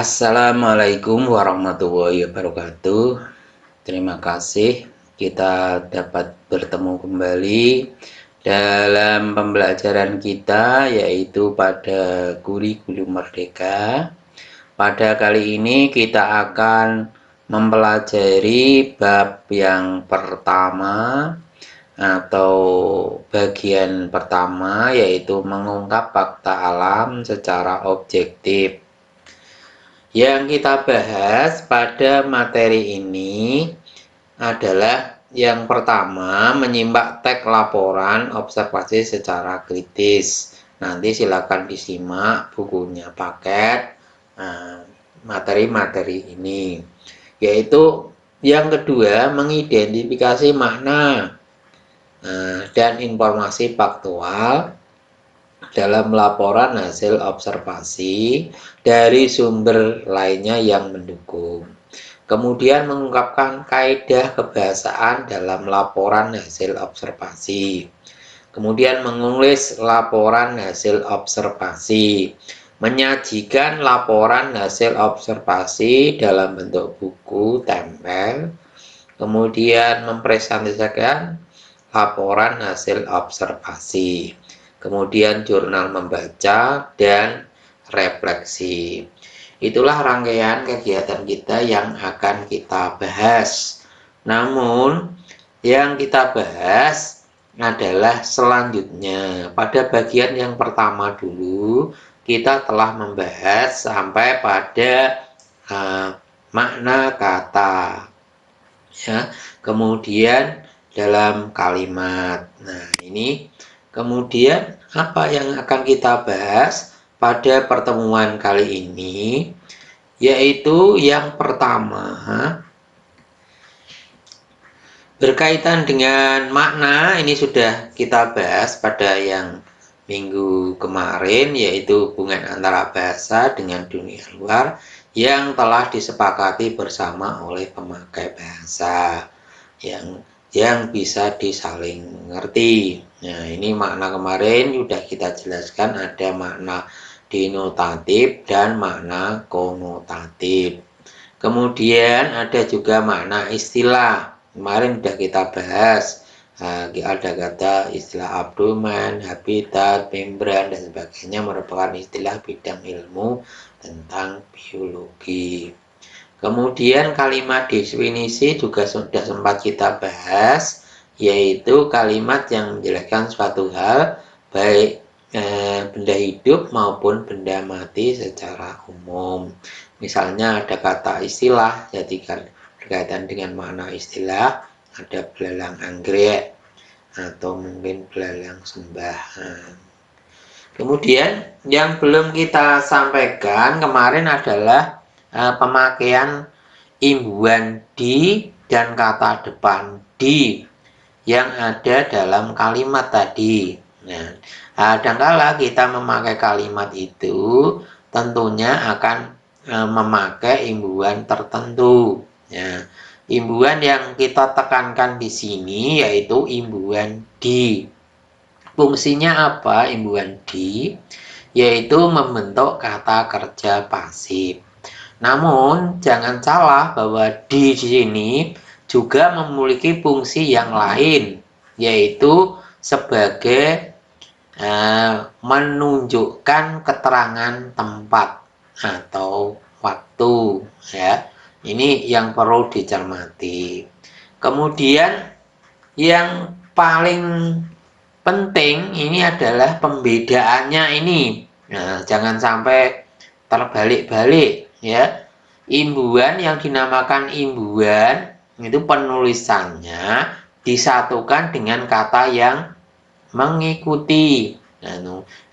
Assalamualaikum warahmatullahi wabarakatuh. Terima kasih kita dapat bertemu kembali dalam pembelajaran kita, yaitu pada kurikulum merdeka. Pada kali ini kita akan mempelajari bab yang pertama atau bagian pertama, yaitu mengungkap fakta alam secara objektif. Yang kita bahas pada materi ini adalah yang pertama, menyimak teks laporan observasi secara kritis. Nanti silakan disimak bukunya paket materi-materi ini. Yaitu yang kedua, mengidentifikasi makna dan informasi faktual dalam laporan hasil observasi dari sumber lainnya yang mendukung. Kemudian mengungkapkan kaidah kebahasaan dalam laporan hasil observasi. Kemudian menulis laporan hasil observasi. Menyajikan laporan hasil observasi dalam bentuk buku tempel. Kemudian mempresentasikan laporan hasil observasi. Kemudian jurnal membaca dan refleksi. Itulah rangkaian kegiatan kita yang akan kita bahas. Namun, yang kita bahas adalah selanjutnya. Pada bagian yang pertama dulu, kita telah membahas sampai pada makna kata. Ya, kemudian dalam kalimat. Nah, ini kemudian apa yang akan kita bahas pada pertemuan kali ini, yaitu yang pertama berkaitan dengan makna. Ini sudah kita bahas pada yang minggu kemarin, yaitu hubungan antara bahasa dengan dunia luar yang telah disepakati bersama oleh pemakai bahasa yang bisa disaling mengerti. Nah, ini makna kemarin sudah kita jelaskan, ada makna denotatif dan makna konotatif. Kemudian ada juga makna istilah. Kemarin sudah kita bahas, ada kata istilah abdomen, habitat, membran, dan sebagainya, merupakan istilah bidang ilmu tentang biologi. Kemudian kalimat definisi juga sudah sempat kita bahas, yaitu kalimat yang menjelaskan suatu hal, baik benda hidup maupun benda mati secara umum. Misalnya ada kata istilah, jadi berkaitan dengan makna istilah, ada belalang anggrek atau mungkin belalang sembahan. Kemudian yang belum kita sampaikan kemarin adalah pemakaian imbuhan di dan kata depan di yang ada dalam kalimat tadi. Nah, kadangkala kita memakai kalimat itu tentunya akan memakai imbuhan tertentu. Ya, imbuhan yang kita tekankan di sini yaitu imbuhan di. Fungsinya apa imbuhan di? Yaitu membentuk kata kerja pasif. Namun jangan salah bahwa di sini juga memiliki fungsi yang lain, yaitu sebagai menunjukkan keterangan tempat atau waktu. Ya, ini yang perlu dicermati. Kemudian yang paling penting ini adalah pembedaannya ini. Nah, jangan sampai terbalik-balik. Ya, imbuhan yang dinamakan imbuhan itu penulisannya disatukan dengan kata yang mengikuti.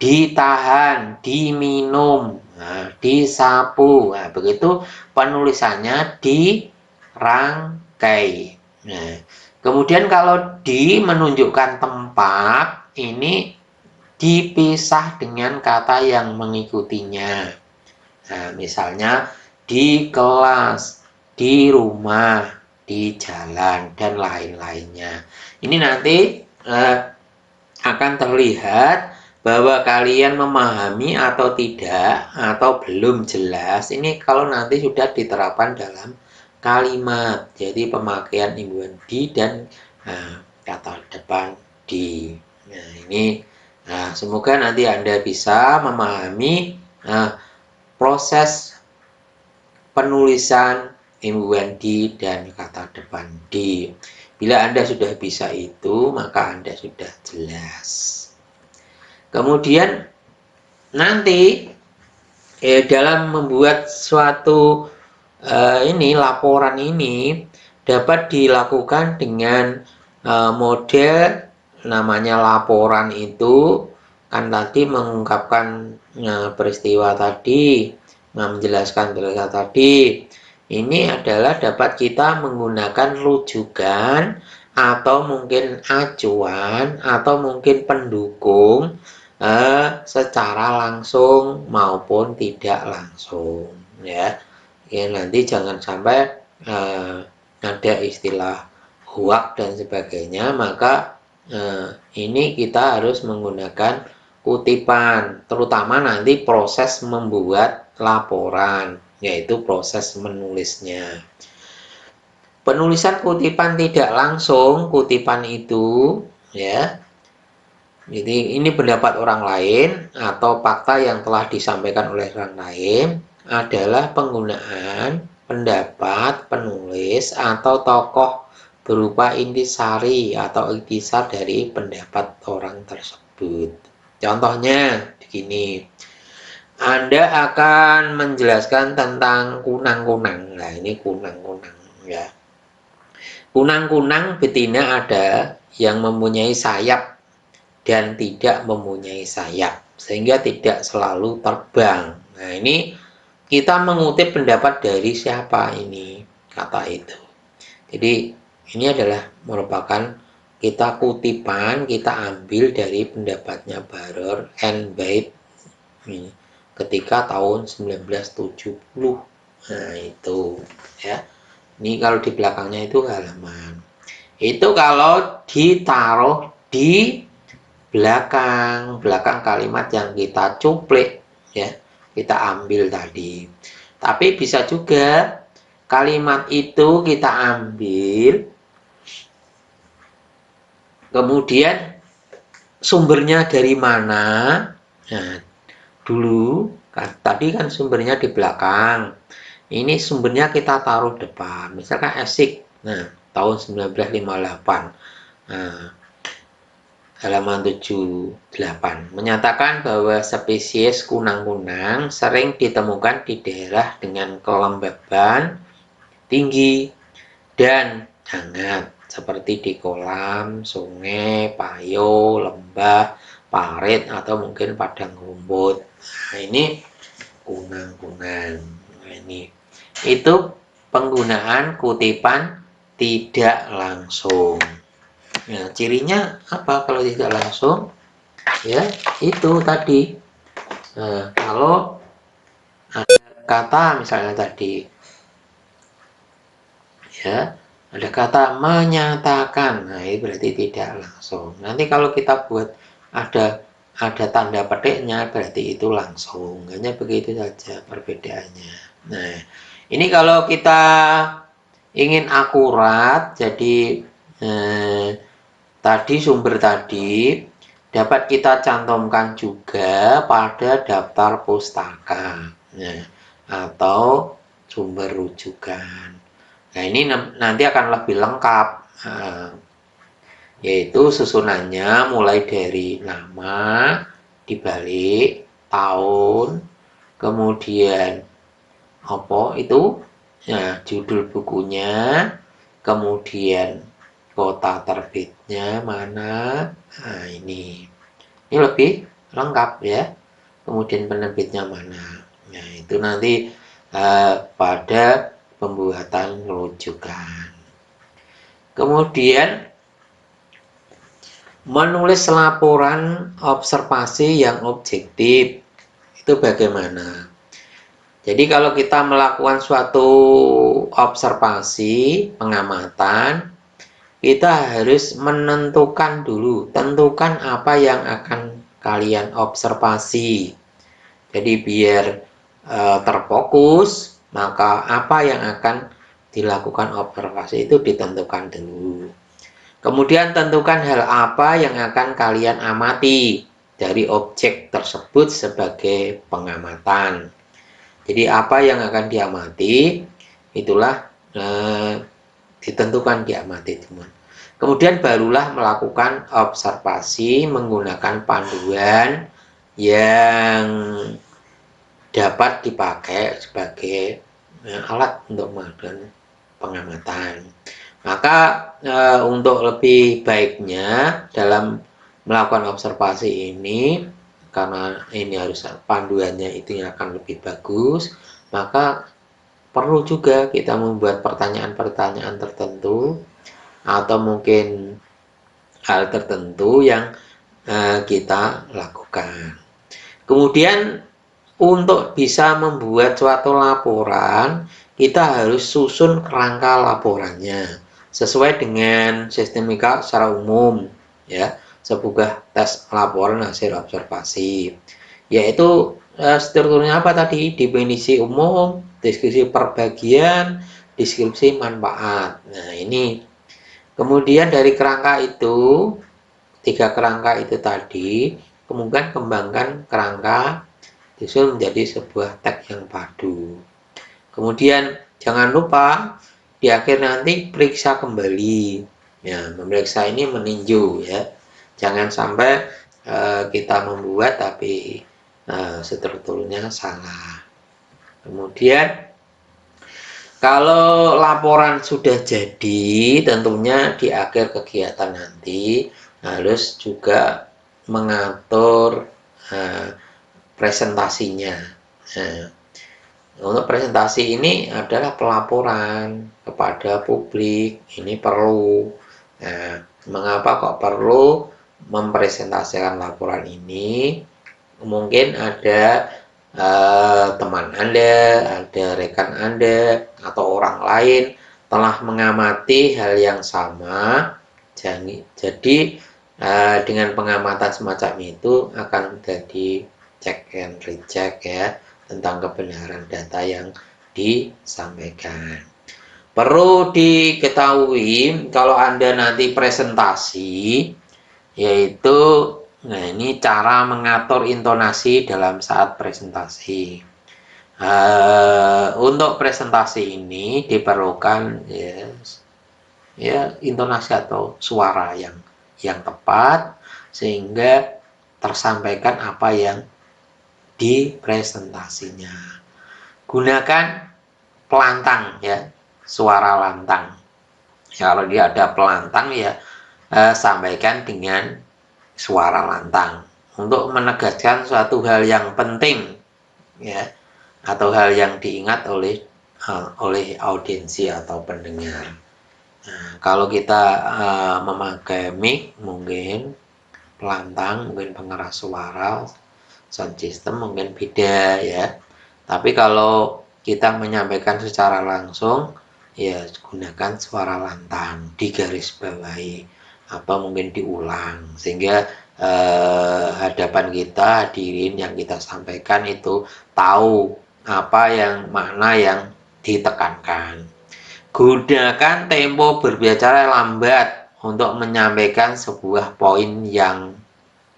Ditahan, diminum, disapu. Nah, begitu penulisannya dirangkai. Nah, kemudian kalau di menunjukkan tempat, ini dipisah dengan kata yang mengikutinya. Nah, misalnya di kelas, di rumah, di jalan, dan lain-lainnya. Ini nanti akan terlihat bahwa kalian memahami atau tidak atau belum jelas ini kalau nanti sudah diterapkan dalam kalimat. Jadi pemakaian imbuhan di dan kata depan di. Nah, ini semoga nanti Anda bisa memahami proses penulisan imbuhan di dan kata depan di. Bila Anda sudah bisa itu, maka Anda sudah jelas. Kemudian nanti dalam membuat suatu laporan ini dapat dilakukan dengan model namanya laporan itu kan tadi mengungkapkan peristiwa tadi, menjelaskan peristiwa tadi. Ini adalah dapat kita menggunakan rujukan atau mungkin acuan atau mungkin pendukung secara langsung maupun tidak langsung ya. Nanti jangan sampai ada istilah hoax dan sebagainya, maka ini kita harus menggunakan kutipan, terutama nanti proses membuat laporan, yaitu proses menulisnya. Penulisan kutipan tidak langsung, kutipan itu ya. Jadi ini pendapat orang lain atau fakta yang telah disampaikan oleh orang lain adalah penggunaan pendapat penulis atau tokoh berupa intisari atau intisar dari pendapat orang tersebut. Contohnya begini, Anda akan menjelaskan tentang kunang-kunang. Nah ini kunang-kunang ya. Kunang-kunang betina ada yang mempunyai sayap dan tidak mempunyai sayap, sehingga tidak selalu terbang. Nah ini kita mengutip pendapat dari siapa ini kata itu. Jadi ini adalah merupakan kita kutipan, kita ambil dari pendapatnya Baror and Bait ketika tahun 1970. Nah itu ya. Ini kalau di belakangnya itu halaman. Itu kalau ditaruh di belakang kalimat yang kita cuplik ya, kita ambil tadi. Tapi bisa juga kalimat itu kita ambil kemudian sumbernya dari mana. Nah dulu tadi kan sumbernya di belakang, ini sumbernya kita taruh depan, misalkan Esik tahun 1958. Halaman 78 menyatakan bahwa spesies kunang-kunang sering ditemukan di daerah dengan kelembaban tinggi dan hangat seperti di kolam, sungai, payo, lembah, parit atau mungkin padang rumput. Nah ini kunang-kunang. Nah, ini itu penggunaan kutipan tidak langsung. Nah, cirinya apa kalau tidak langsung? Ya, itu tadi. Nah, kalau ada kata misalnya tadi, ya, ada kata menyatakan, nah ini berarti tidak langsung. Nanti kalau kita buat ada tanda petiknya, berarti itu langsung. Hanya begitu saja perbedaannya. Nah, ini kalau kita ingin akurat, jadi tadi sumber tadi dapat kita cantumkan juga pada daftar pustaka atau sumber rujukan. Nah ini nanti akan lebih lengkap, yaitu susunannya mulai dari nama dibalik, tahun, kemudian apa itu, judul bukunya, kemudian kota terbitnya mana. Nah ini lebih lengkap ya. Kemudian penerbitnya mana. Nah itu nanti pada pembuatan rujukan. Kemudian menulis laporan observasi yang objektif itu bagaimana? Jadi kalau kita melakukan suatu observasi, pengamatan, kita harus menentukan dulu, tentukan apa yang akan kalian observasi. Jadi biar terfokus, maka apa yang akan dilakukan observasi itu ditentukan dulu. Kemudian tentukan hal apa yang akan kalian amati dari objek tersebut sebagai pengamatan. Jadi apa yang akan diamati, itulah ditentukan diamati, teman. Kemudian barulah melakukan observasi menggunakan panduan yang dapat dipakai sebagai alat untuk melakukan pengamatan. Maka untuk lebih baiknya dalam melakukan observasi ini, karena ini harus panduannya itu yang akan lebih bagus, maka perlu juga kita membuat pertanyaan-pertanyaan tertentu atau mungkin hal tertentu yang kita lakukan. Kemudian untuk bisa membuat suatu laporan, kita harus susun kerangka laporannya sesuai dengan sistemika secara umum, ya, sebuah tes laporan hasil observasi, yaitu strukturnya apa tadi? Definisi umum, deskripsi perbagian, deskripsi manfaat. Nah, ini kemudian dari kerangka itu, 3 kerangka itu tadi, kemudian kembangkan kerangka disusun menjadi sebuah teks yang padu. Kemudian jangan lupa di akhir nanti periksa kembali. Ya, memeriksa ini meninjau, ya. Jangan sampai kita membuat tapi strukturnya salah. Kemudian kalau laporan sudah jadi, tentunya di akhir kegiatan nanti harus juga mengatur presentasinya. Nah, untuk presentasi ini adalah pelaporan kepada publik. Ini perlu. Nah, mengapa kok perlu mempresentasikan laporan ini? Mungkin ada teman Anda, ada rekan Anda, atau orang lain telah mengamati hal yang sama. Jadi dengan pengamatan semacam itu akan menjadi check and recheck, ya, tentang kebenaran data yang disampaikan. Perlu diketahui kalau Anda nanti presentasi, yaitu nah ini cara mengatur intonasi dalam saat presentasi. Untuk presentasi ini diperlukan ya intonasi atau suara yang tepat sehingga tersampaikan apa yang di presentasinya. Gunakan pelantang, ya, suara lantang. Ya, kalau dia ada pelantang, ya sampaikan dengan suara lantang untuk menegaskan suatu hal yang penting, ya, atau hal yang diingat oleh audiensi atau pendengar. Nah, kalau kita memakai mic, mungkin pelantang, mungkin pengeras suara, sound system mungkin beda, ya. Tapi kalau kita menyampaikan secara langsung, ya gunakan suara lantang, digarisbawahi, apa mungkin diulang sehingga hadapan kita, hadirin yang kita sampaikan itu tahu apa yang makna yang ditekankan. Gunakan tempo berbicara lambat untuk menyampaikan sebuah poin yang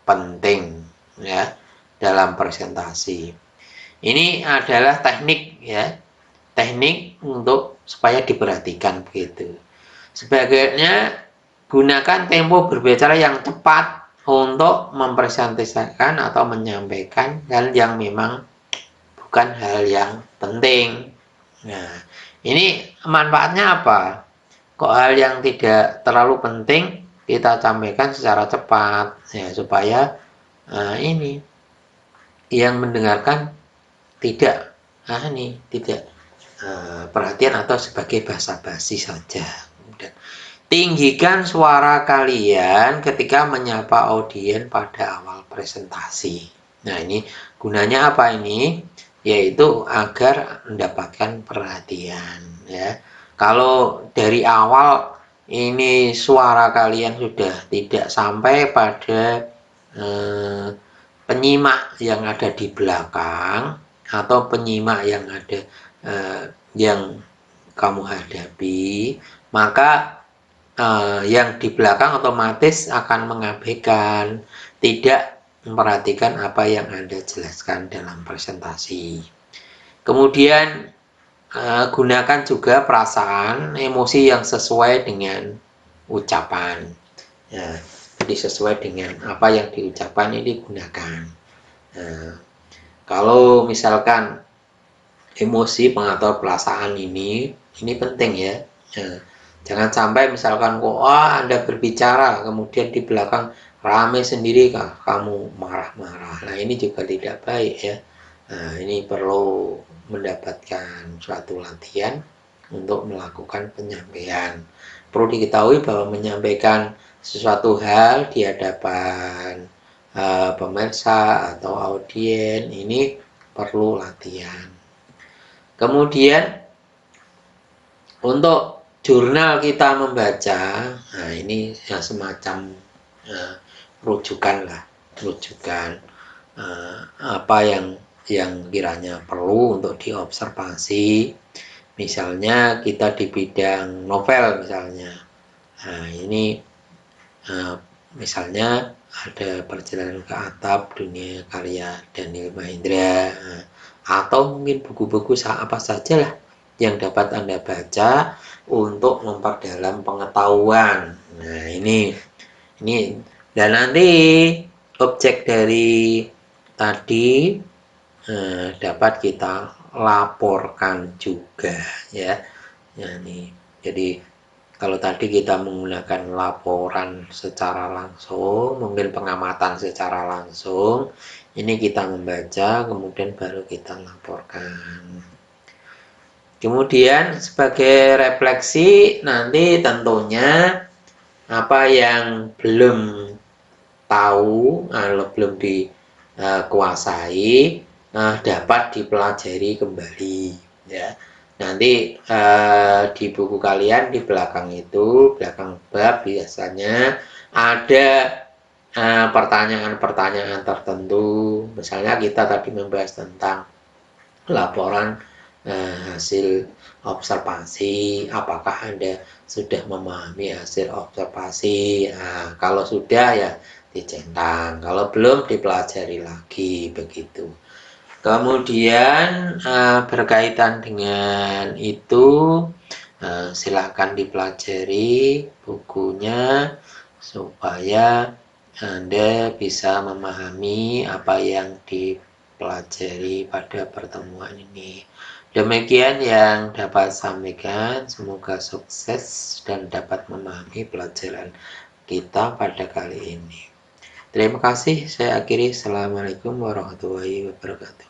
penting, ya, dalam presentasi. Ini adalah teknik, ya, teknik untuk supaya diperhatikan begitu. Sebaliknya gunakan tempo berbicara yang cepat untuk mempresentasikan atau menyampaikan hal yang memang bukan hal yang penting. Nah, ini manfaatnya apa? Kok hal yang tidak terlalu penting kita sampaikan secara cepat, ya, supaya ini yang mendengarkan tidak perhatian atau sebagai basa-basi saja. Tinggikan suara kalian ketika menyapa audiens pada awal presentasi. Nah, ini gunanya apa ini? Yaitu agar mendapatkan perhatian, ya. Kalau dari awal ini suara kalian sudah tidak sampai pada penyimak yang ada di belakang atau penyimak yang ada yang kamu hadapi, maka yang di belakang otomatis akan mengabaikan, tidak memperhatikan apa yang Anda jelaskan dalam presentasi. Kemudian gunakan juga perasaan, emosi yang sesuai dengan ucapan. Ya, jadi sesuai dengan apa yang diucapkan ini digunakan. Nah, kalau misalkan emosi pengatur perasaan ini penting ya. Nah, jangan sampai misalkan kok Anda berbicara kemudian di belakang rame sendiri kamu marah-marah. Nah, ini juga tidak baik ya. Nah, ini perlu mendapatkan suatu latihan untuk melakukan penyampaian. Perlu diketahui bahwa menyampaikan sesuatu hal di hadapan pemirsa atau audiens ini perlu latihan. Kemudian untuk jurnal kita membaca, nah ini ya semacam rujukan apa yang kiranya perlu untuk diobservasi. Misalnya kita di bidang novel misalnya, nah ini misalnya ada perjalanan ke atap dunia karya Daniel Mahindra, atau mungkin buku-buku apa saja lah yang dapat Anda baca untuk memperdalam pengetahuan. Nah ini dan nanti objek dari tadi dapat kita laporkan juga ya. Jadi kalau tadi kita menggunakan laporan secara langsung, mungkin pengamatan secara langsung, ini kita membaca, kemudian baru kita laporkan. Kemudian sebagai refleksi, nanti tentunya apa yang belum tahu, belum dikuasai, dapat dipelajari kembali. Ya. Nanti di buku kalian di belakang itu, belakang bab biasanya ada pertanyaan-pertanyaan tertentu. Misalnya kita tadi membahas tentang laporan hasil observasi, apakah Anda sudah memahami hasil observasi. Nah, kalau sudah ya dicentang, kalau belum dipelajari lagi begitu. Kemudian berkaitan dengan itu silakan dipelajari bukunya supaya Anda bisa memahami apa yang dipelajari pada pertemuan ini. Demikian yang dapat sampaikan, semoga sukses dan dapat memahami pelajaran kita pada kali ini. Terima kasih, saya akhiri. Assalamualaikum warahmatullahi wabarakatuh.